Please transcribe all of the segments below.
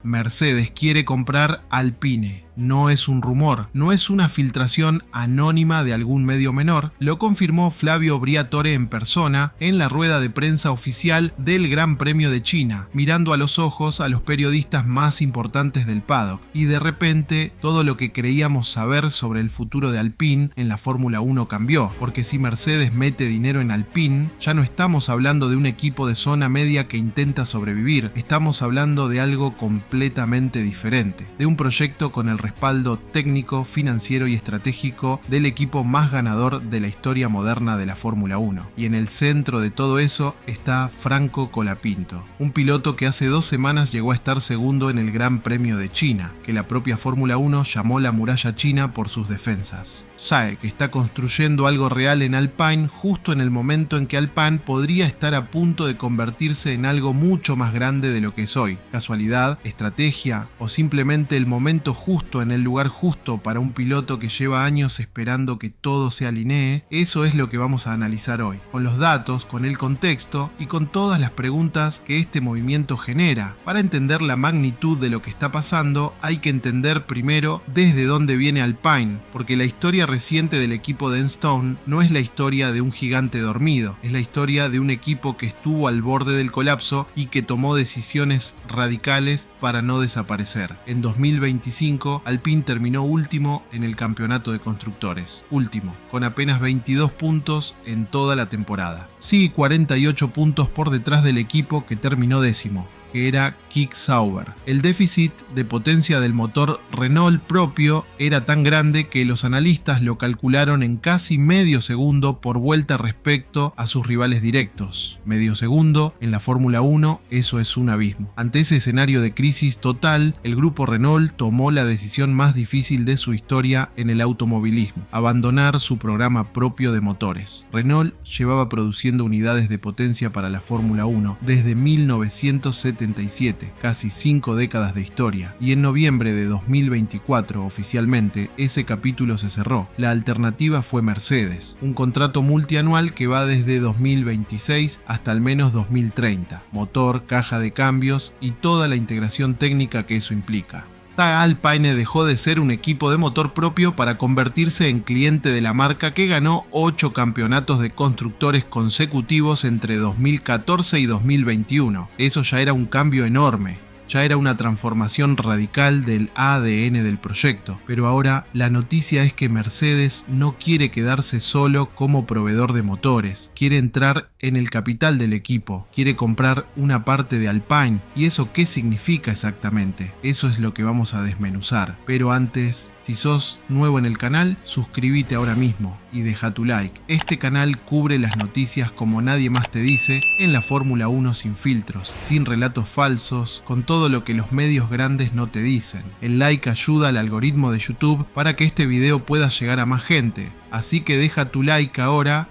Mercedes quiere comprar Alpine. No es un rumor, no es una filtración anónima de algún medio menor, lo confirmó Flavio Briatore en persona en la rueda de prensa oficial del Gran Premio de China, mirando a los ojos a los periodistas más importantes del paddock. Y de repente, todo lo que creíamos saber sobre el futuro de Alpine en la Fórmula 1 cambió, porque si Mercedes mete dinero en Alpine, ya no estamos hablando de un equipo de zona media que intenta sobrevivir, estamos hablando de algo completamente diferente, de un proyecto con el respaldo técnico, financiero y estratégico del equipo más ganador de la historia moderna de la Fórmula 1. Y en el centro de todo eso está Franco Colapinto, un piloto que hace 2 semanas llegó a estar segundo en el Gran Premio de China, que la propia Fórmula 1 llamó la muralla china por sus defensas. Sabe que está construyendo algo real en Alpine justo en el momento en que Alpine podría estar a punto de convertirse en algo mucho más grande de lo que es hoy. ¿Casualidad, estrategia o simplemente el momento justo en el lugar justo para un piloto que lleva años esperando que todo se alinee? Eso es lo que vamos a analizar hoy, con los datos, con el contexto y con todas las preguntas que este movimiento genera. Para entender la magnitud de lo que está pasando, hay que entender primero desde dónde viene Alpine, porque la historia reciente del equipo de Enstone no es la historia de un gigante dormido, es la historia de un equipo que estuvo al borde del colapso y que tomó decisiones radicales para no desaparecer. En 2025, Alpine terminó último en el campeonato de constructores, último, con apenas 22 puntos en toda la temporada. Sí, 48 puntos por detrás del equipo que terminó décimo, que era Kick Sauber. El déficit de potencia del motor Renault propio era tan grande que los analistas lo calcularon en casi medio segundo por vuelta respecto a sus rivales directos. Medio segundo en la Fórmula 1, eso es un abismo. Ante ese escenario de crisis total, el grupo Renault tomó la decisión más difícil de su historia en el automovilismo: abandonar su programa propio de motores. Renault llevaba produciendo unidades de potencia para la Fórmula 1 desde 1977, casi 5 décadas de historia, y en noviembre de 2024 oficialmente ese capítulo se cerró. La alternativa fue Mercedes, un contrato multianual que va desde 2026 hasta al menos 2030, motor, caja de cambios y toda la integración técnica que eso implica. Alpine dejó de ser un equipo de motor propio para convertirse en cliente de la marca, que ganó 8 campeonatos de constructores consecutivos entre 2014 y 2021. Eso ya era un cambio enorme. Ya era una transformación radical del ADN del proyecto, pero ahora la noticia es que Mercedes no quiere quedarse solo como proveedor de motores, quiere entrar en el capital del equipo, quiere comprar una parte de Alpine. ¿Y eso qué significa exactamente? Eso es lo que vamos a desmenuzar. Pero antes, si sos nuevo en el canal, suscríbete ahora mismo y deja tu like. Este canal cubre las noticias como nadie más te dice en la Fórmula 1, sin filtros, sin relatos falsos, con todo lo que los medios grandes no te dicen. El like ayuda al algoritmo de YouTube para que este video pueda llegar a más gente, así que deja tu like ahora.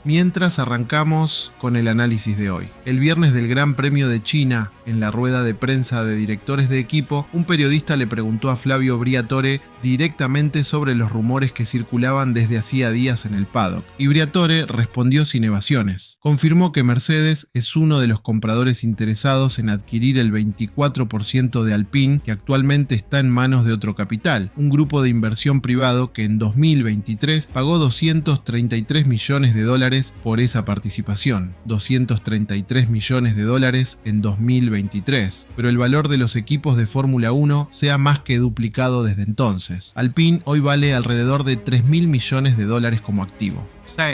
Mientras arrancamos con el análisis de hoy. El viernes del Gran Premio de China, en la rueda de prensa de directores de equipo, un periodista le preguntó a Flavio Briatore directamente sobre los rumores que circulaban desde hacía días en el paddock, y Briatore respondió sin evasiones. Confirmó que Mercedes es uno de los compradores interesados en adquirir el 24% de Alpine, que actualmente está en manos de otro capital, un grupo de inversión privado que en 2023 pagó $233 millones por esa participación, $233 millones en 2023, pero el valor de los equipos de Fórmula 1 se ha más que duplicado desde entonces. Alpine hoy vale alrededor de $3.000 millones como activo.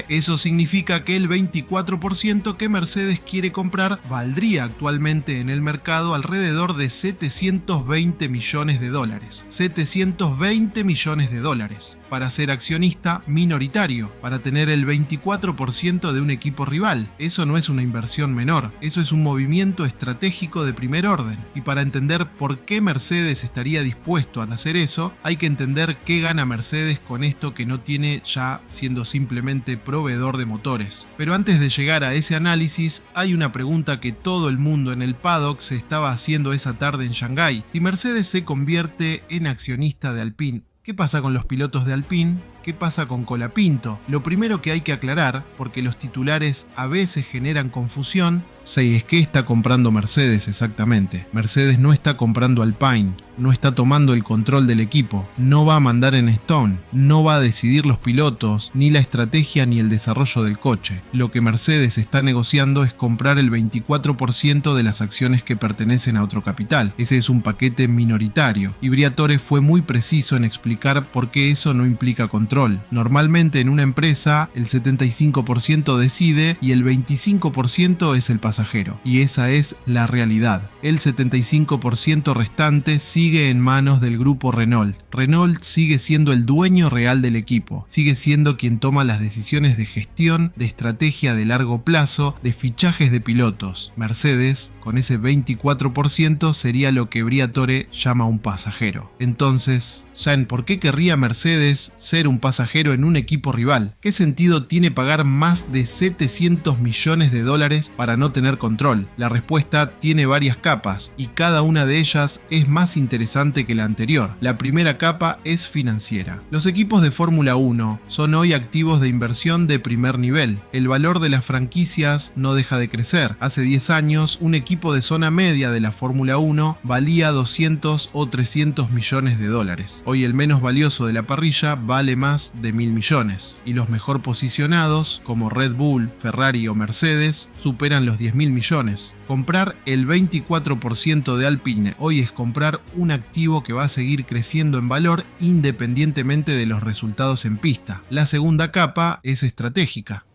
Eso significa que el 24% que Mercedes quiere comprar valdría actualmente en el mercado alrededor de $720 millones. $720 millones para ser accionista minoritario, para tener el 24% de un equipo rival. Eso no es una inversión menor, eso es un movimiento estratégico de primer orden. Y para entender por qué Mercedes estaría dispuesto a hacer eso, hay que entender qué gana Mercedes con esto que no tiene ya siendo simplemente proveedor de motores. Pero antes de llegar a ese análisis, hay una pregunta que todo el mundo en el paddock se estaba haciendo esa tarde en Shanghái. Si Mercedes se convierte en accionista de Alpine, ¿qué pasa con los pilotos de Alpine? ¿Qué pasa con Colapinto? Lo primero que hay que aclarar, porque los titulares a veces generan confusión, es que está comprando Mercedes exactamente. Mercedes no está comprando Alpine, no está tomando el control del equipo, no va a mandar en Stone, no va a decidir los pilotos, ni la estrategia ni el desarrollo del coche. Lo que Mercedes está negociando es comprar el 24% de las acciones que pertenecen a otro capital. Ese es un paquete minoritario, y Briatore fue muy preciso en explicar por qué eso no implica control. Normalmente en una empresa el 75% decide y el 25% es el pasajero, y esa es la realidad. El 75% restante sigue en manos del grupo Renault. Renault sigue siendo el dueño real del equipo, sigue siendo quien toma las decisiones de gestión, de estrategia de largo plazo, de fichajes de pilotos. Mercedes, con ese 24%, sería lo que Briatore llama un pasajero. Entonces, Jean, ¿por qué querría Mercedes ser un pasajero en un equipo rival? ¿Qué sentido tiene pagar más de 700 millones de dólares para no tener control? La respuesta tiene varias capas, y cada una de ellas es más interesante que la anterior. La primera capa es financiera. Los equipos de Fórmula 1 son hoy activos de inversión de primer nivel. El valor de las franquicias no deja de crecer. Hace 10 años, un equipo de zona media de la Fórmula 1 valía 200 o 300 millones de dólares. Hoy el menos valioso de la parrilla vale más de 1.000 millones, y los mejor posicionados, como Red Bull, Ferrari o Mercedes, superan los 10.000 millones. Comprar el 24% de Alpine hoy es comprar un activo que va a seguir creciendo en valor independientemente de los resultados en pista. La segunda capa es estratégica.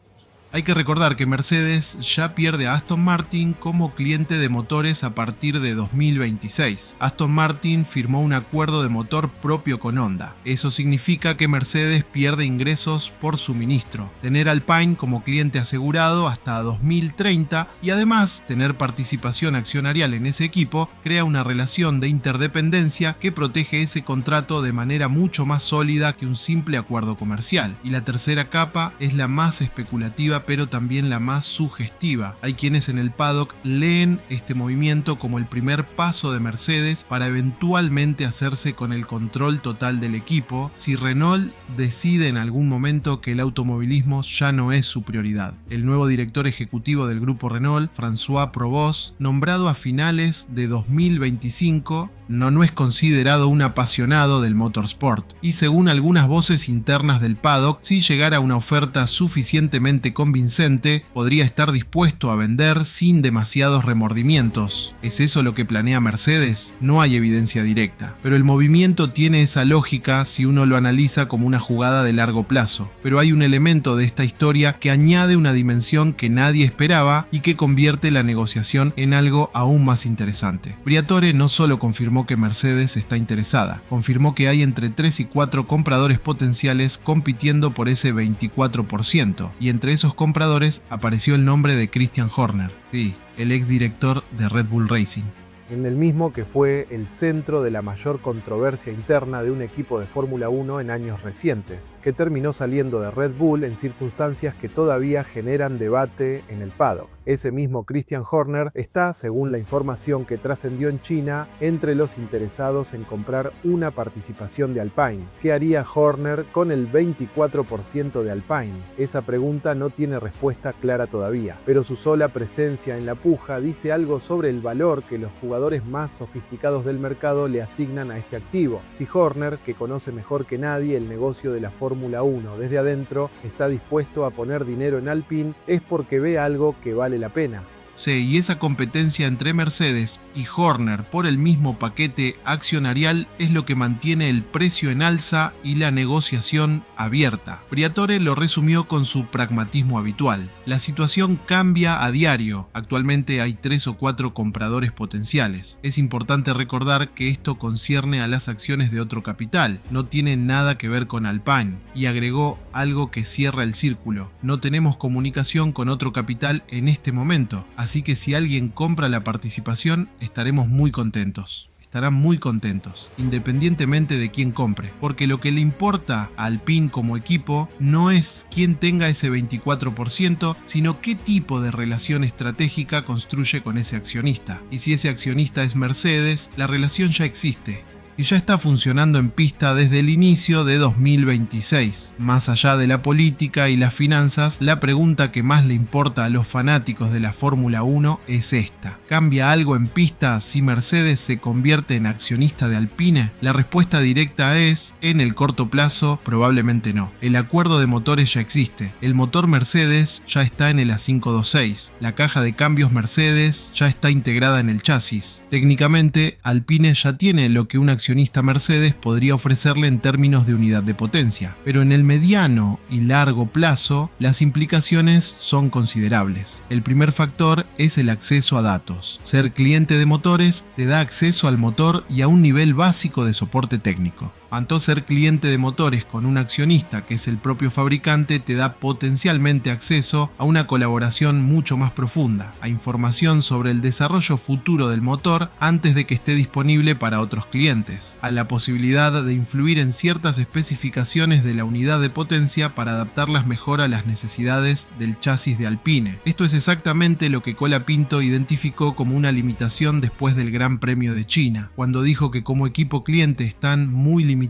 Hay que recordar que Mercedes ya pierde a Aston Martin como cliente de motores a partir de 2026. Aston Martin firmó un acuerdo de motor propio con Honda. Eso significa que Mercedes pierde ingresos por suministro. Tener Alpine como cliente asegurado hasta 2030 y además tener participación accionarial en ese equipo crea una relación de interdependencia que protege ese contrato de manera mucho más sólida que un simple acuerdo comercial. Y la tercera capa es la más especulativa, pero también la más sugestiva. Hay quienes en el paddock leen este movimiento como el primer paso de Mercedes para eventualmente hacerse con el control total del equipo si Renault decide en algún momento que el automovilismo ya no es su prioridad. El nuevo director ejecutivo del grupo Renault, François Provost, nombrado a finales de 2025, no es considerado un apasionado del motorsport, y según algunas voces internas del paddock, si llegara una oferta suficientemente convincente, podría estar dispuesto a vender sin demasiados remordimientos. ¿Es eso lo que planea Mercedes? No hay evidencia directa, pero el movimiento tiene esa lógica si uno lo analiza como una jugada de largo plazo. Pero hay un elemento de esta historia que añade una dimensión que nadie esperaba y que convierte la negociación en algo aún más interesante. Briatore no solo confirmó que Mercedes está interesada, confirmó que hay entre 3 y 4 compradores potenciales compitiendo por ese 24%, y entre esos compradores apareció el nombre de Christian Horner, sí, el exdirector de Red Bull Racing. En el mismo que fue el centro de la mayor controversia interna de un equipo de Fórmula 1 en años recientes, que terminó saliendo de Red Bull en circunstancias que todavía generan debate en el paddock. Ese mismo Christian Horner está, según la información que trascendió en China, entre los interesados en comprar una participación de Alpine. ¿Qué haría Horner con el 24% de Alpine? Esa pregunta no tiene respuesta clara todavía, pero su sola presencia en la puja dice algo sobre el valor que los jugadores más sofisticados del mercado le asignan a este activo. Si Horner, que conoce mejor que nadie el negocio de la Fórmula 1 desde adentro, está dispuesto a poner dinero en Alpine, es porque ve algo que vale la pena. Sí, y esa competencia entre Mercedes y Horner por el mismo paquete accionarial es lo que mantiene el precio en alza y la negociación abierta. Briatore lo resumió con su pragmatismo habitual. La situación cambia a diario. Actualmente hay 3 o 4 compradores potenciales. Es importante recordar que esto concierne a las acciones de otro capital. No tiene nada que ver con Alpine. Y agregó algo que cierra el círculo. No tenemos comunicación con otro capital en este momento. Así que si alguien compra la participación, estaremos muy contentos. Estarán muy contentos, independientemente de quién compre, porque lo que le importa a Alpine como equipo no es quién tenga ese 24%, sino qué tipo de relación estratégica construye con ese accionista. Y si ese accionista es Mercedes, la relación ya existe. y ya está funcionando en pista desde el inicio de 2026. Más allá de la política y las finanzas, la pregunta que más le importa a los fanáticos de la Fórmula 1 es esta: ¿cambia algo en pista si Mercedes se convierte en accionista de Alpine? La respuesta directa es, en el corto plazo, probablemente no. El acuerdo de motores ya existe. El motor Mercedes ya está en el A526. La caja de cambios Mercedes ya está integrada en el chasis. Técnicamente, Alpine ya tiene lo que un accionista Mercedes podría ofrecerle en términos de unidad de potencia. Pero en el mediano y largo plazo, las implicaciones son considerables. El primer factor es el acceso a datos. Ser cliente de motores te da acceso al motor y a un nivel básico de soporte técnico. Tanto ser cliente de motores con un accionista que es el propio fabricante te da potencialmente acceso a una colaboración mucho más profunda, a información sobre el desarrollo futuro del motor antes de que esté disponible para otros clientes, a la posibilidad de influir en ciertas especificaciones de la unidad de potencia para adaptarlas mejor a las necesidades del chasis de Alpine. Esto es exactamente lo que Colapinto identificó como una limitación después del Gran Premio de China, cuando dijo que como equipo cliente están muy limitados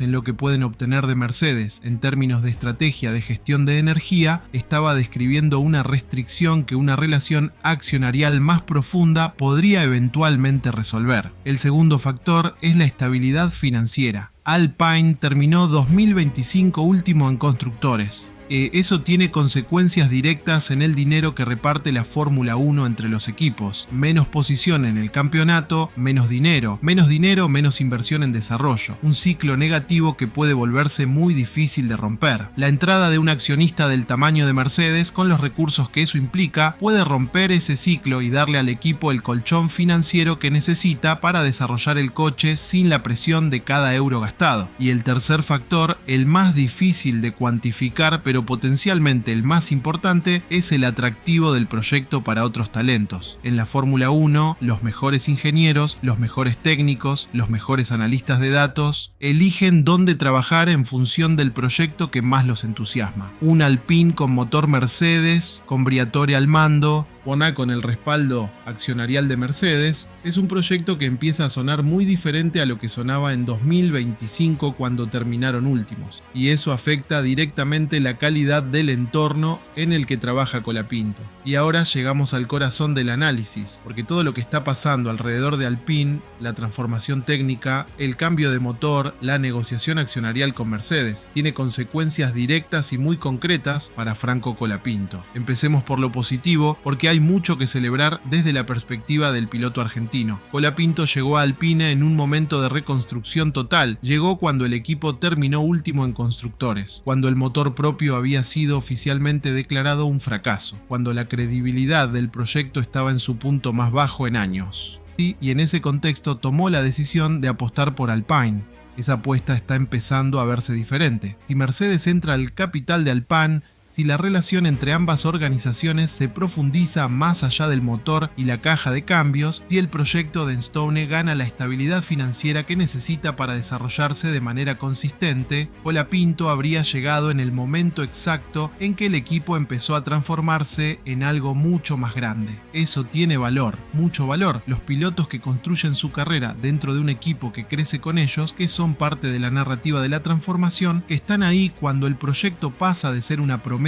en lo que pueden obtener de Mercedes en términos de estrategia de gestión de energía. Estaba describiendo una restricción que una relación accionarial más profunda podría eventualmente resolver. El segundo factor es la estabilidad financiera. Alpine terminó 2025 último en constructores. Eso tiene consecuencias directas en el dinero que reparte la Fórmula 1 entre los equipos. Menos posición en el campeonato, menos dinero, menos inversión en desarrollo. Un ciclo negativo que puede volverse muy difícil de romper. La entrada de un accionista del tamaño de Mercedes, con los recursos que eso implica, puede romper ese ciclo y darle al equipo el colchón financiero que necesita para desarrollar el coche sin la presión de cada euro gastado. Y el tercer factor, el más difícil de cuantificar, pero potencialmente el más importante, es el atractivo del proyecto para otros talentos. En la Fórmula 1, los mejores ingenieros, los mejores técnicos, los mejores analistas de datos eligen dónde trabajar en función del proyecto que más los entusiasma. Un Alpine con motor Mercedes, con Briatore al mando, con el respaldo accionarial de Mercedes, es un proyecto que empieza a sonar muy diferente a lo que sonaba en 2025 cuando terminaron últimos, y eso afecta directamente la calidad del entorno en el que trabaja Colapinto. Y ahora llegamos al corazón del análisis, porque todo lo que está pasando alrededor de Alpine, la transformación técnica, el cambio de motor, la negociación accionarial con Mercedes, tiene consecuencias directas y muy concretas para Franco Colapinto. Empecemos por lo positivo, porque hay mucho que celebrar desde la perspectiva del piloto argentino. Colapinto llegó a Alpine en un momento de reconstrucción total. Llegó cuando el equipo terminó último en constructores, cuando el motor propio había sido oficialmente declarado un fracaso, cuando la credibilidad del proyecto estaba en su punto más bajo en años. Sí, y en ese contexto tomó la decisión de apostar por Alpine. Esa apuesta está empezando a verse diferente. Si Mercedes entra al capital de Alpine, si la relación entre ambas organizaciones se profundiza más allá del motor y la caja de cambios, si el proyecto de Enstone gana la estabilidad financiera que necesita para desarrollarse de manera consistente, Colapinto habría llegado en el momento exacto en que el equipo empezó a transformarse en algo mucho más grande. Eso tiene valor, mucho valor. Los pilotos que construyen su carrera dentro de un equipo que crece con ellos, que son parte de la narrativa de la transformación, que están ahí cuando el proyecto pasa de ser una promesa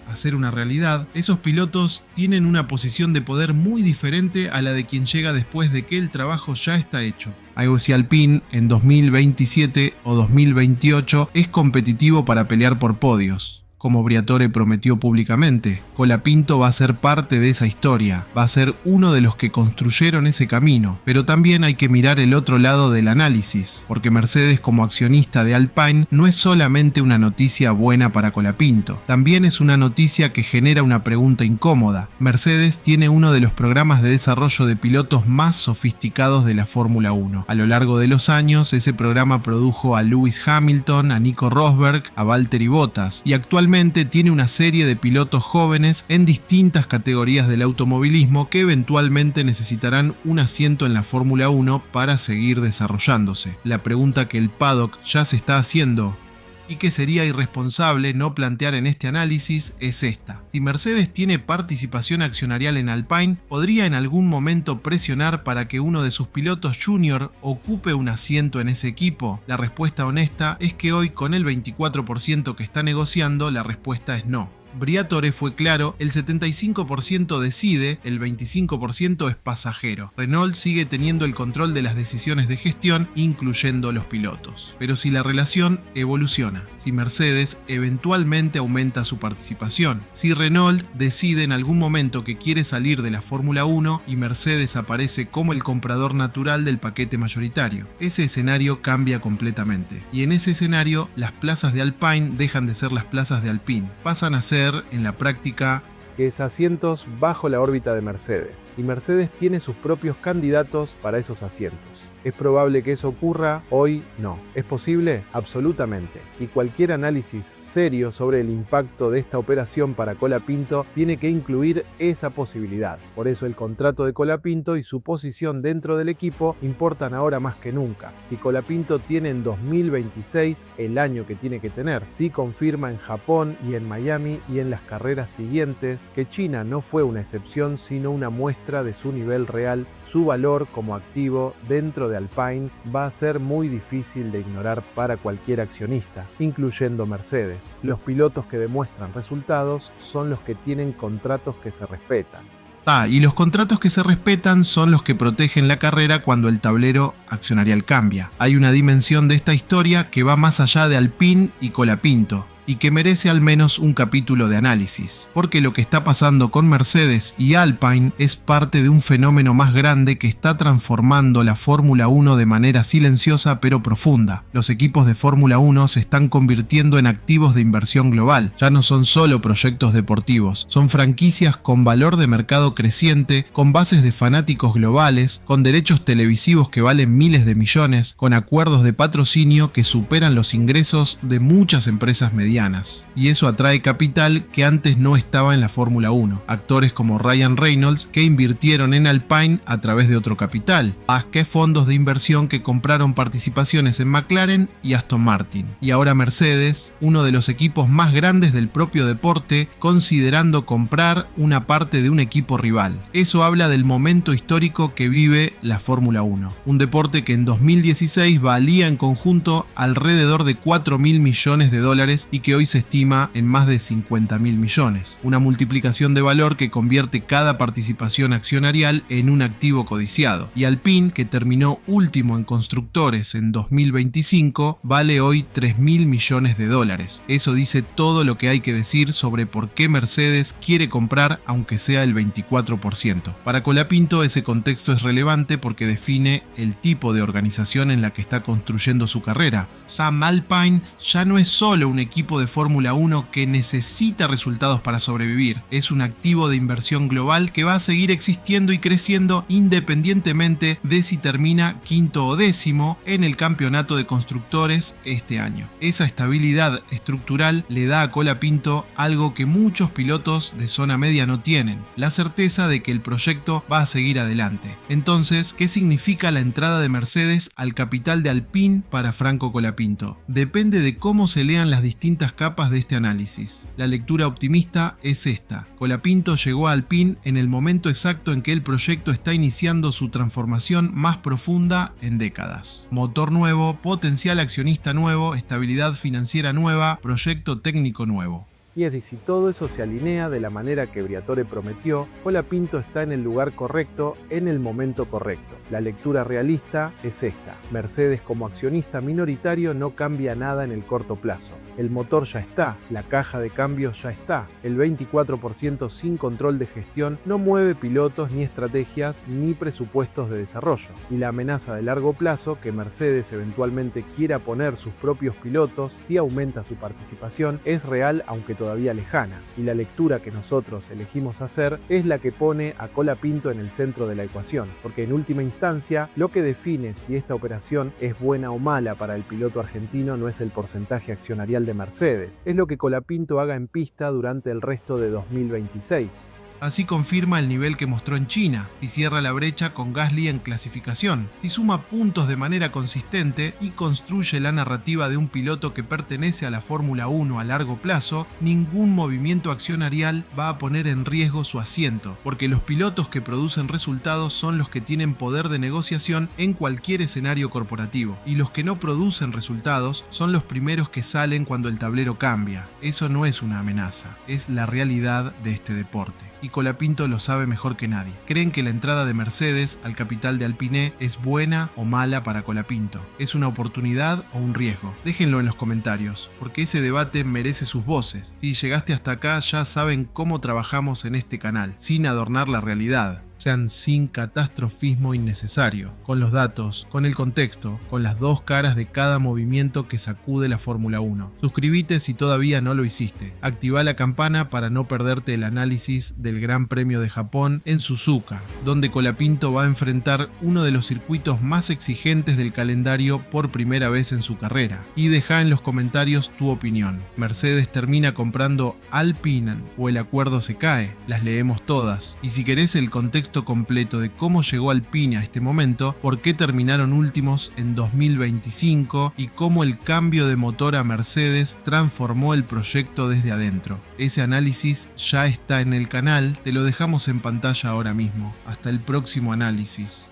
a ser una realidad, esos pilotos tienen una posición de poder muy diferente a la de quien llega después de que el trabajo ya está hecho. Algo si Alpine en 2027 o 2028 es competitivo para pelear por podios. Como Briatore prometió públicamente, Colapinto va a ser parte de esa historia, va a ser uno de los que construyeron ese camino, pero también hay que mirar el otro lado del análisis, porque Mercedes como accionista de Alpine no es solamente una noticia buena para Colapinto, también es una noticia que genera una pregunta incómoda. Mercedes tiene uno de los programas de desarrollo de pilotos más sofisticados de la Fórmula 1. A lo largo de los años, ese programa produjo a Lewis Hamilton, a Nico Rosberg, a Valtteri Bottas, y actualmente tiene una serie de pilotos jóvenes en distintas categorías del automovilismo que eventualmente necesitarán un asiento en la Fórmula 1 para seguir desarrollándose. La pregunta que el paddock ya se está haciendo y que sería irresponsable no plantear en este análisis es esta. Si Mercedes tiene participación accionarial en Alpine, ¿podría en algún momento presionar para que uno de sus pilotos junior ocupe un asiento en ese equipo? La respuesta honesta es que hoy, con el 24% que está negociando, la respuesta es no. Briatore fue claro, el 75% decide, el 25% es pasajero. Renault sigue teniendo el control de las decisiones de gestión, incluyendo los pilotos. Pero si la relación evoluciona, si Mercedes eventualmente aumenta su participación, si Renault decide en algún momento que quiere salir de la Fórmula 1 y Mercedes aparece como el comprador natural del paquete mayoritario, ese escenario cambia completamente. Y en ese escenario, las plazas de Alpine dejan de ser las plazas de Alpine, pasan a ser en la práctica que es asientos bajo la órbita de Mercedes, y Mercedes tiene sus propios candidatos para esos asientos. ¿Es probable que eso ocurra? Hoy no. ¿Es posible? Absolutamente. Y cualquier análisis serio sobre el impacto de esta operación para Colapinto tiene que incluir esa posibilidad. Por eso el contrato de Colapinto y su posición dentro del equipo importan ahora más que nunca. Si Colapinto tiene en 2026 el año que tiene que tener, si confirma en Japón y en Miami y en las carreras siguientes que China no fue una excepción sino una muestra de su nivel real, su valor como activo dentro de Alpine va a ser muy difícil de ignorar para cualquier accionista, incluyendo Mercedes. Los pilotos que demuestran resultados son los que tienen contratos que se respetan. Y los contratos que se respetan son los que protegen la carrera cuando el tablero accionarial cambia. Hay una dimensión de esta historia que va más allá de Alpine y Colapinto, y que merece al menos un capítulo de análisis, porque lo que está pasando con Mercedes y Alpine es parte de un fenómeno más grande que está transformando la Fórmula 1 de manera silenciosa pero profunda. Los equipos de Fórmula 1 se están convirtiendo en activos de inversión global, ya no son solo proyectos deportivos, son franquicias con valor de mercado creciente, con bases de fanáticos globales, con derechos televisivos que valen miles de millones, con acuerdos de patrocinio que superan los ingresos de muchas empresas medianas. Y eso atrae capital que antes no estaba en la Fórmula 1. Actores como Ryan Reynolds que invirtieron en Alpine a través de otro capital, más que fondos de inversión que compraron participaciones en McLaren y Aston Martin. Y ahora Mercedes, uno de los equipos más grandes del propio deporte, considerando comprar una parte de un equipo rival. Eso habla del momento histórico que vive la Fórmula 1. Un deporte que en 2016 valía en conjunto alrededor de 4.000 millones de dólares y que hoy se estima en más de 50.000 millones. Una multiplicación de valor que convierte cada participación accionarial en un activo codiciado. Y Alpine, que terminó último en constructores en 2025, vale hoy 3.000 millones de dólares. Eso dice todo lo que hay que decir sobre por qué Mercedes quiere comprar aunque sea el 24%. Para Colapinto ese contexto es relevante porque define el tipo de organización en la que está construyendo su carrera. Sam Alpine ya no es solo un equipo de Fórmula 1 que necesita resultados para sobrevivir. Es un activo de inversión global que va a seguir existiendo y creciendo independientemente de si termina quinto o décimo en el campeonato de constructores este año. Esa estabilidad estructural le da a Colapinto algo que muchos pilotos de zona media no tienen: la certeza de que el proyecto va a seguir adelante. Entonces, ¿qué significa la entrada de Mercedes al capital de Alpine para Franco Colapinto? Depende de cómo se lean las distintas capas de este análisis. La lectura optimista es esta: Colapinto llegó a Alpine en el momento exacto en que el proyecto está iniciando su transformación más profunda en décadas. Motor nuevo, potencial accionista nuevo, estabilidad financiera nueva, proyecto técnico nuevo. Y así, si todo eso se alinea de la manera que Briatore prometió, Colapinto está en el lugar correcto, en el momento correcto. La lectura realista es esta: Mercedes como accionista minoritario no cambia nada en el corto plazo. El motor ya está, la caja de cambios ya está, el 24% sin control de gestión no mueve pilotos ni estrategias ni presupuestos de desarrollo. Y la amenaza de largo plazo que Mercedes eventualmente quiera poner sus propios pilotos si aumenta su participación es real, aunque todavía lejana, y la lectura que nosotros elegimos hacer es la que pone a Colapinto en el centro de la ecuación, porque en última instancia lo que define si esta operación es buena o mala para el piloto argentino no es el porcentaje accionarial de Mercedes, es lo que Colapinto haga en pista durante el resto de 2026. Así confirma el nivel que mostró en China, si cierra la brecha con Gasly en clasificación, si suma puntos de manera consistente y construye la narrativa de un piloto que pertenece a la Fórmula 1 a largo plazo, ningún movimiento accionarial va a poner en riesgo su asiento, porque los pilotos que producen resultados son los que tienen poder de negociación en cualquier escenario corporativo, y los que no producen resultados son los primeros que salen cuando el tablero cambia. Eso no es una amenaza, es la realidad de este deporte. Y Colapinto lo sabe mejor que nadie. ¿Creen que la entrada de Mercedes al capital de Alpine es buena o mala para Colapinto? ¿Es una oportunidad o un riesgo? Déjenlo en los comentarios, porque ese debate merece sus voces. Si llegaste hasta acá, ya saben cómo trabajamos en este canal, sin adornar la realidad. Sean sin catastrofismo innecesario, con los datos, con el contexto, con las dos caras de cada movimiento que sacude la Fórmula 1. Suscríbete si todavía no lo hiciste. Activa la campana para no perderte el análisis del Gran Premio de Japón en Suzuka, donde Colapinto va a enfrentar uno de los circuitos más exigentes del calendario por primera vez en su carrera. Y deja en los comentarios tu opinión. ¿Mercedes termina comprando Alpine o el acuerdo se cae? Las leemos todas. Y si querés el contexto completo de cómo llegó Alpine a este momento, por qué terminaron últimos en 2025 y cómo el cambio de motor a Mercedes transformó el proyecto desde adentro. Ese análisis ya está en el canal, te lo dejamos en pantalla ahora mismo. Hasta el próximo análisis.